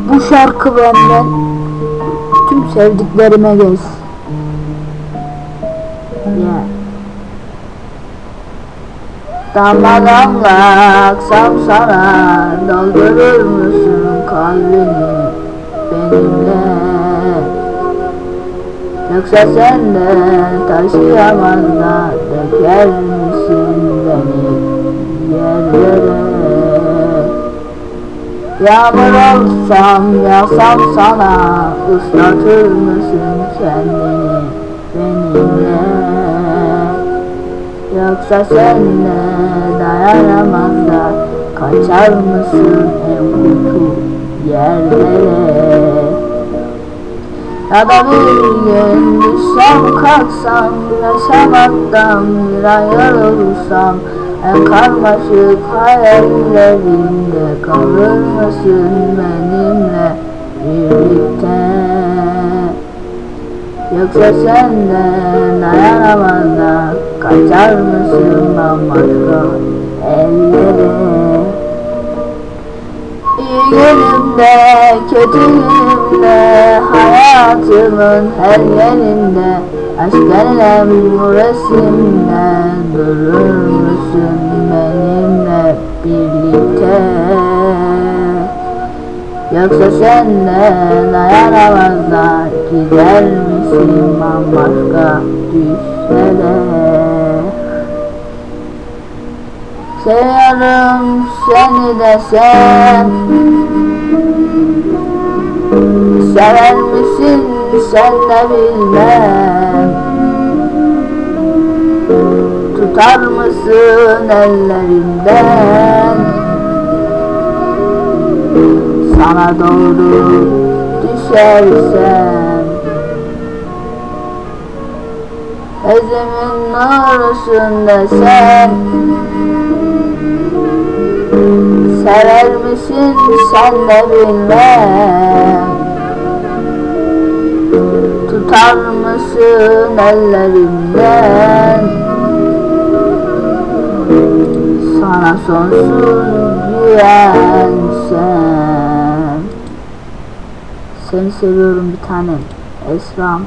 Bu şarkı benden tüm sevdiklerime gelsin. Yeah. Damla damla aksam sana, doldurur musun kalbini benimle? Yoksa sen de taşıyamaz da döker misin beni yerlere? Yağmur olsam yağsam sana, ıslatır mısın kendini benimle? Yoksa sen de dayanamaz da kaçar mısın en kötü yerlere? Ya da bir gün düşsem kalksam, yaşamaktan bir an yorulsam, en karmaşık hayallerinde kalır mısın benimle birlikte? Yoksa sen de dayanamaz da kaçar mısın bambaşka ellere? İyi günümde, kötü günümde, hayatımın her yerinde, aşk denilen bu resimde durur musun benimle birlikte? Yoksa sen de dayanamaz da gider misin bambaşka düşlere? Seviyorum seni de sen, sever misin sen de bilmem. Tutar mısın ellerimden, sana doğru düşersem? Gözümün nurusun da sen, sever misin sen de bilmem. Tutar mısın ellerimden, sana sonsuz güvensem? Seni seviyorum bir tanem Esra'm.